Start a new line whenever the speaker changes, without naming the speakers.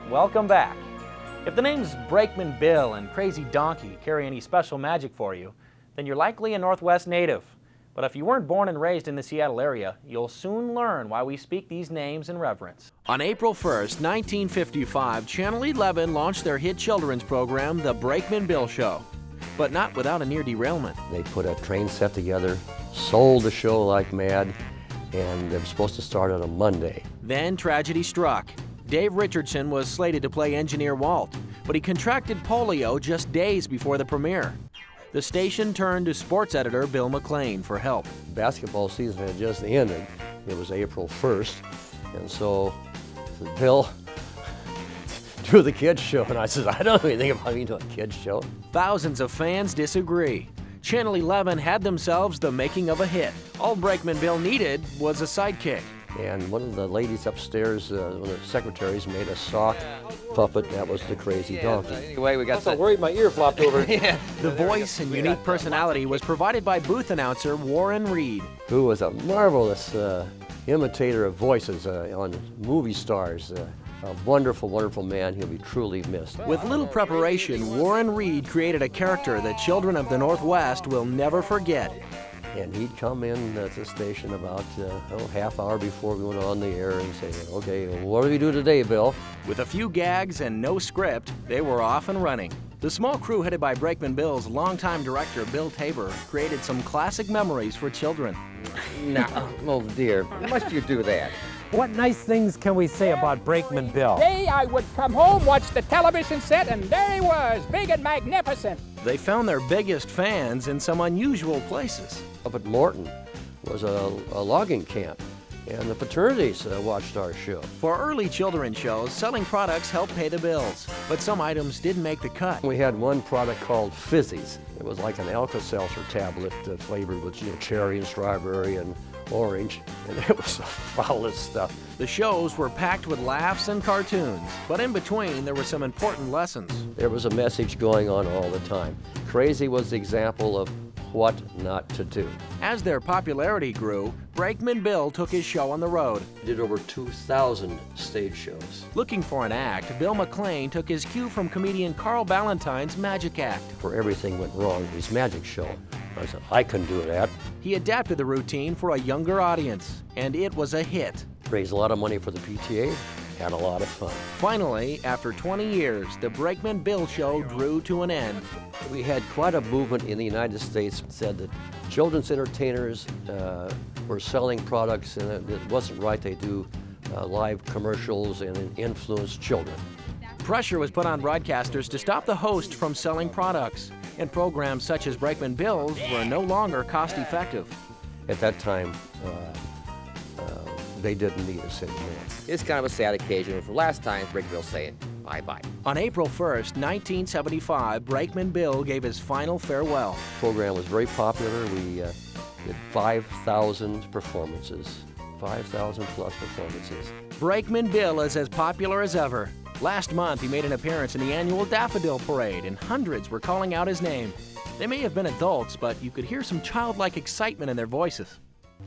Welcome back. If the names Brakeman Bill and Crazy Donkey carry any special magic for you, then you're likely a Northwest native. But if you weren't born and raised in the Seattle area, you'll soon learn why we speak these names in reverence.
On April 1st, 1955, Channel 11 launched their hit children's program, The Brakeman Bill Show. But not without a near derailment.
They put a train set together, sold the show like mad, and it was supposed to start on a Monday.
Then tragedy struck. Dave Richardson was slated to play Engineer Walt, but he contracted polio just days before the premiere. The station turned to sports editor Bill McLain for help.
Basketball season had just ended. It was April 1st, and so Bill do the kids show, and I said, I don't know anything about me doing a kids show.
Thousands of fans disagree. Channel 11 had themselves the making of a hit. All Brakeman Bill needed was a sidekick.
And one of the ladies upstairs, one of the secretaries, made a sock puppet. That was the Crazy Donkey.
Anyway, we got
so worried my ear flopped over.
Yeah.
The voice and unique personality was provided by booth announcer Warren Reed,
who was a marvelous imitator of voices on movie stars. A wonderful, wonderful man. He'll be truly missed.
With little preparation, Warren Reed created a character that children of the Northwest will never forget.
And he'd come in at the station about half hour before we went on the air and say, okay, well, what do we do today, Bill?
With a few gags and no script, they were off and running. The small crew headed by Brakeman Bill's longtime director, Bill Tabor, created some classic memories for children.
Now, oh dear, must you do that?
What nice things can we say about Brakeman Bill?
Day I would come home, watch the television set, and there he was, big and magnificent.
They found their biggest fans in some unusual places.
Up at Morton was a logging camp, and the fraternities watched our show.
For early children's shows, selling products helped pay the bills, but some items didn't make the cut.
We had one product called Fizzies. It was like an Alka-Seltzer tablet flavored with cherry and strawberry and orange, and it was the foulest stuff.
The shows were packed with laughs and cartoons, but in between there were some important lessons.
There was a message going on all the time. Crazy was the example of what not to do.
As their popularity grew, Brakeman Bill took his show on the road.
He did over 2,000 stage shows.
Looking for an act, Bill McLain took his cue from comedian Carl Ballantyne's Magic Act.
For everything went wrong with his magic show. I said, I can do that.
He adapted the routine for a younger audience, and it was a hit.
Raised a lot of money for the PTA, had a lot of fun.
Finally, after 20 years, the Brakeman Bill Show drew to an end.
We had quite a movement in the United States that said that children's entertainers were selling products, and it wasn't right they do live commercials and influence children.
Pressure was put on broadcasters to stop the host from selling products, and programs such as Brakeman Bill's were no longer cost-effective.
At that time, they didn't need us anymore.
It's kind of a sad occasion. For last time, Brakeman Bill saying bye-bye.
On April 1st, 1975, Brakeman Bill gave his final farewell.
The program was very popular. We did 5,000 performances, 5,000 plus performances.
Brakeman Bill is as popular as ever. Last month, he made an appearance in the annual Daffodil Parade, and hundreds were calling out his name. They may have been adults, but you could hear some childlike excitement in their voices.